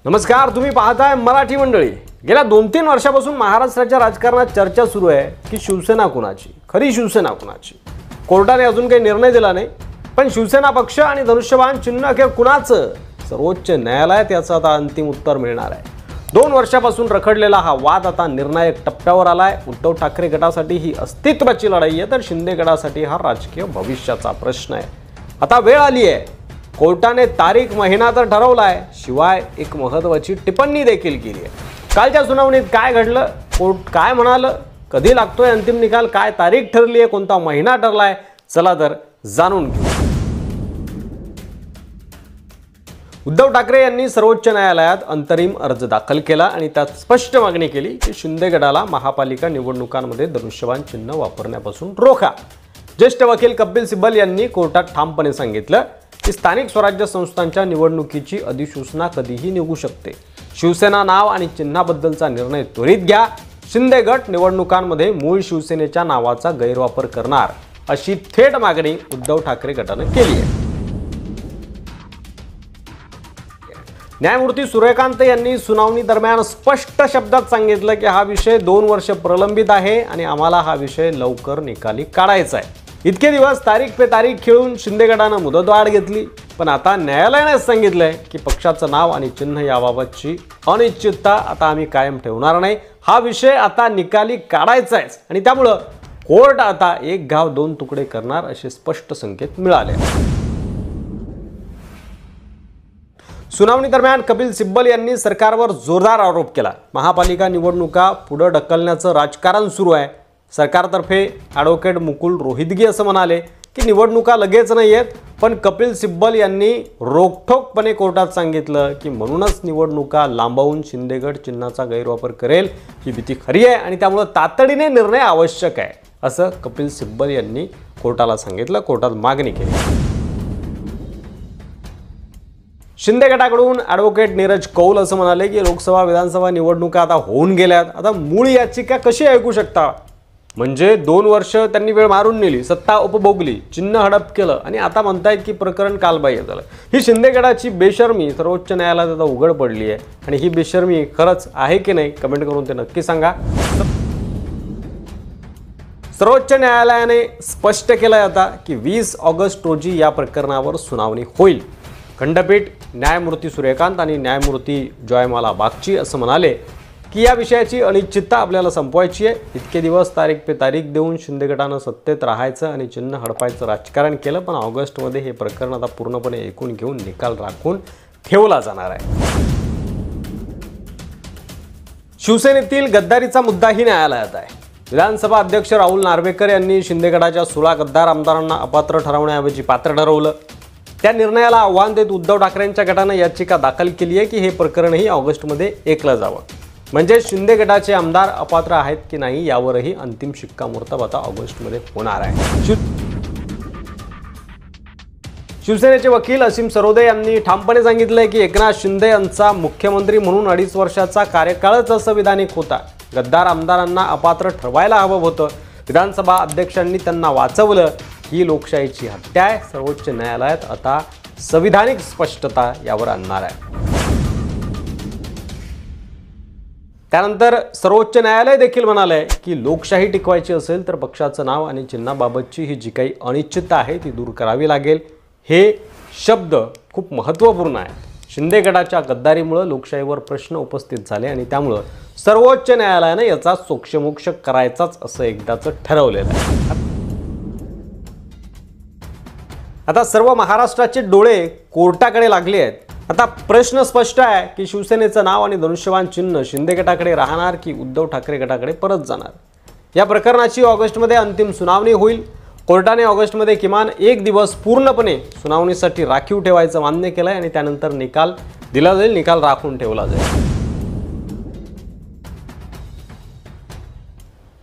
नमस्कार, तुम्ही पाहताय मराठी मंडळी। गेल्या 2-3 वर्षापासून महाराष्ट्राच्या राजकारणात चर्चा सुरू आहे की शिवसेना कोणाची, खरी शिवसेना कोणाची। कोर्टाने अजून काही निर्णय दिला नाही, पण शिवसेना पक्ष आणि धनुष्यबाण चिन्ह अखेर कुणाचं, सर्वोच्च न्यायालयात याचं आता अंतिम उत्तर मिळणार आहे। 2 वर्षापासून रखडलेला हा वाद आता निर्णायक टप्प्यावर आलाय। उद्धव ठाकरे गटासाठी ही अस्तित्वाची लढाई आहे, तर शिंदे गटासाठी हा राजकीय भविष्याचा प्रश्न आहे। आता वेळ आली आहे। कोर्टाने तारीख महिना तर ठरवलाय, शिवाय एक महत्त्वाची टिप्पणी देखील केली आहे। कालच्या सुनावणीत काय घडलं, कोर्ट काय म्हणालं, कधी लागतोय अंतिम निकाल, काय तारीख ठरली आहे, कोणता महिना ठरलाय, चला तर जाणून घेऊ। उद्धव ठाकरे यांनी सर्वोच्च न्यायालयात अंतरिम अर्ज दाखल केला आणि त्यात स्पष्ट मागणी केली की शिंदे गटाला महापालिका निवडणुकांमध्ये धनुष्यबाण चिन्ह वापरण्यापासून रोखा। ज्येष्ठ वकील कपिल सिब्बल यांनी कोर्टात ठामपणे सांगितलं की स्थानिक स्वराज्य संस्थांच्या निवडणुकीची अधिसूचना कधीही निघू शकते। शिवसेना नाव आणि चिन्हाबद्दलचा निर्णय त्वरित घ्या। शिंदे गट निवडणुकांमध्ये मूळ शिवसेनेच्या नावाचा गैरवापर करणार, अशी थेट मागणी उद्धव ठाकरे गटाने केली आहे। न्यायमूर्ती सूर्यकांत यांनी सुनावणी दरम्यान स्पष्ट शब्दात सांगितलं की हा विषय 2 वर्ष प्रलंबित आहे आणि आम्हाला हा विषय लवकर निकाली काढायचा आहे। इतके दिवस तारीख पे तारीख खेळून शिंदे गटानं मुदतवाढ घेतली, पण आता न्यायालयाने सांगितलंय की पक्षाचं नाव आणि चिन्ह याबाबतची अनिश्चितता आता आम्ही कायम ठेवणार नाही। हा विषय आता निकाली काढायचा आहे आणि त्यामुळे कोर्ट आता एक घाव 2 तुकडे करणार, असे स्पष्ट संकेत मिळाले। सुनावणी दरम्यान कपिल सिब्बल यांनी सरकारवर जोरदार आरोप केला। महापालिका निवडणुका पुढे ढकलण्याचं राजकारण सुरू आहे। सरकारतर्फे ॲडव्होकेट मुकुल रोहितगी असं म्हणाले की निवडणुका लगेच नाही आहेत, पण कपिल सिब्बल यांनी रोखठोकपणे कोर्टात सांगितलं की म्हणूनच निवडणुका लांबवून शिंदे गट चिन्हाचा गैरवापर करेल ही भीती खरी आहे आणि त्यामुळे तातडीने निर्णय आवश्यक आहे, असं कपिल सिब्बल यांनी कोर्टाला सांगितलं, कोर्टात मागणी केली। शिंदे गटाकडून ॲडव्होकेट नीरज कौल असं म्हणाले की लोकसभा विधानसभा निवडणुका आता होऊन गेल्यात, आता मूळ याचिका कशी ऐकू शकता? म्हणजे 2 वर्ष त्यांनी वेळ मारून नेली, सत्ता उपभोगली, चिन्ह हडप केलं आणि आता म्हणतायत की प्रकरण कालबाह्य झालं। ही शिंदे गटाची बेशर्मी सर्वोच्च न्यायालयात आता उघड पडली आहे आणि ही बेशर्मी खरंच आहे की नाही, कमेंट करून ते नक्की सांगा। सर्वोच्च न्यायालयाने स्पष्ट केलंय आता की 20 ऑगस्ट रोजी या प्रकरणावर सुनावणी होईल। खंडपीठ न्यायमूर्ती सूर्यकांत आणि न्यायमूर्ती जयमाला बागची असं म्हणाले की या विषयाची अनिश्चितता आपल्याला संपवायची आहे। इतके दिवस तारीख पे तारीख देऊन शिंदे गटानं सत्तेत राहायचं आणि चिन्ह हडपायचं राजकारण केलं, पण ऑगस्टमध्ये हे प्रकरण आता पूर्णपणे ऐकून घेऊन निकाल राखून ठेवला जाणार आहे। शिवसेनेतील गद्दारीचा मुद्दाही न्यायालयात आहे। विधानसभा अध्यक्ष राहुल नार्वेकर यांनी शिंदे गटाच्या 16 गद्दार आमदारांना अपात्र ठरवण्याऐवजी पात्र ठरवलं। त्या निर्णयाला आव्हान देत उद्धव ठाकरेंच्या गटाने याचिका दाखल केली आहे की हे प्रकरणही ऑगस्टमध्ये ऐकलं जावं। म्हणजे शिंदे गटाचे आमदार अपात्र आहेत की नाही यावरही अंतिम शिक्कामोर्तब आता ऑगस्टमध्ये होणार आहे। शिवसेनेचे वकील असीम सरोदे यांनी ठामपणे सांगितलंय की एकनाथ शिंदे यांचा मुख्यमंत्री म्हणून 2.5 वर्षाचा कार्यकाळच असंविधानिक होता। गद्दार आमदारांना अपात्र ठरवायला हवं होतं, विधानसभा अध्यक्षांनी त्यांना वाचवलं। ही लोकशाहीची हत्या आहे। सर्वोच्च न्यायालयात आता संविधानिक स्पष्टता यावर आणणार आहे। त्यानंतर सर्वोच्च न्यायालय देखील म्हणाले की लोकशाही टिकवायची असेल तर पक्षाचं नाव आणि चिन्हाबाबतची ही जी काही अनिश्चितता आहे ती दूर करावी लागेल। हे शब्द खूप महत्त्वपूर्ण आहेत। शिंदे गटाच्या गद्दारीमुळे लोकशाहीवर प्रश्न उपस्थित झाले आणि त्यामुळे सर्वोच्च न्यायालयाने याचा सोक्षमोक्ष करायचाच असं एकदाचं ठरवलेलं आहे। आता सर्व महाराष्ट्राचे डोळे कोर्टाकडे लागले आहेत। आता प्रश्न स्पष्ट आहे की शिवसेनेचं नाव आणि धनुष्यबाण चिन्ह शिंदे गटाकडे राहणार की उद्धव ठाकरे गटाकडे परत जाणार। या प्रकरणाची ऑगस्टमध्ये अंतिम सुनावणी होईल। कोर्टाने ऑगस्टमध्ये किमान 1 दिवस पूर्णपणे सुनावणीसाठी राखीव ठेवायचं मान्य केलंय आणि त्यानंतर निकाल दिला जाईल, निकाल राखून ठेवला जाईल।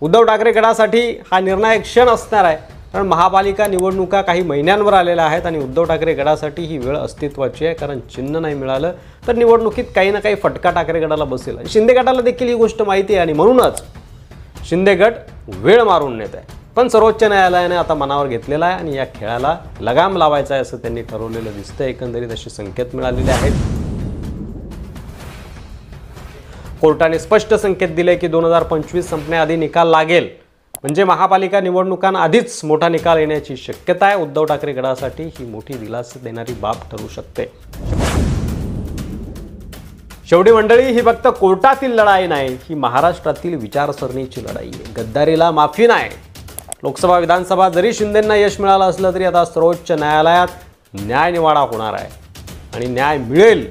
उद्धव ठाकरे गटासाठी हा निर्णायक क्षण असणार आहे, कारण महापालिका निवडणुका काही महिन्यांवर आलेल्या आहेत आणि उद्धव ठाकरे गटासाठी ही वेळ अस्तित्वाची आहे, कारण चिन्ह नाही मिळालं तर निवडणुकीत काही ना काही फटका ठाकरे गटाला बसेल। शिंदे गटाला देखील ही गोष्ट माहिती आहे आणि म्हणूनच शिंदे गट वेळ मारून नेत आहे। पण सर्वोच्च न्यायालयाने आता मनावर घेतलेला आहे आणि या खेळाला लगाम लावायचा आहे असं त्यांनी ठरवलेलं दिसतं। एकंदरीत असे संकेत मिळालेले आहेत। कोर्टाने स्पष्ट संकेत दिले की 2025 संपण्याआधी निकाल लागेल, म्हणजे महापालिका निवडणुकांआधीच मोठा निकाल येण्याची शक्यता आहे. उद्धव ठाकरे गटासाठी ही मोठी दिलासा देणारी बाब ठरू शकते. शेवटी मंडळी, ही फक्त कोर्टातील लढाई नाही, ही महाराष्ट्रातील विचारसरणीची लढाई आहे. गद्दारीला माफी नाही. लोकसभा विधानसभा जरी शिंदेंना यश मिळालं असलं तरी आता सर्वोच्च न्यायालयात न्यायनिवाडा होणार आहे आणि न्याय मिळेल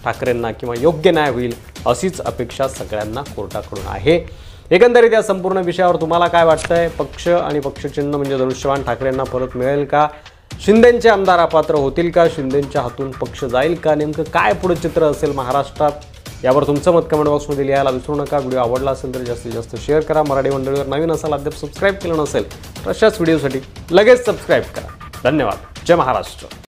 ठाकरेंना किंवा योग्य न्याय होईल अशीच अपेक्षा सगळ्यांना कोर्टाकडून आहे. एकंदरीत या संपूर्ण विषयावर तुम्हाला काय वाटतंय? पक्ष आणि पक्षचिन्ह म्हणजे धनुष्यबाण ठाकरेंना परत मिळेल का? शिंदेंचे आमदार अपात्र होतील का? शिंदेंच्या हातून पक्ष जाईल का? नेमकं काय पुढे चित्र असेल महाराष्ट्रात? यावर तुमचं मत कमेंट बॉक्समध्ये लिहायला विसरू नका. व्हिडिओ आवडला असेल तर जास्तीत जास्त शेअर करा. मराठी मंडळीवर नवीन असाल, अद्याप सबस्क्राईब केलं नसेल तर अशाच व्हिडिओसाठी लगेच सबस्क्राईब करा. धन्यवाद. जय महाराष्ट्र.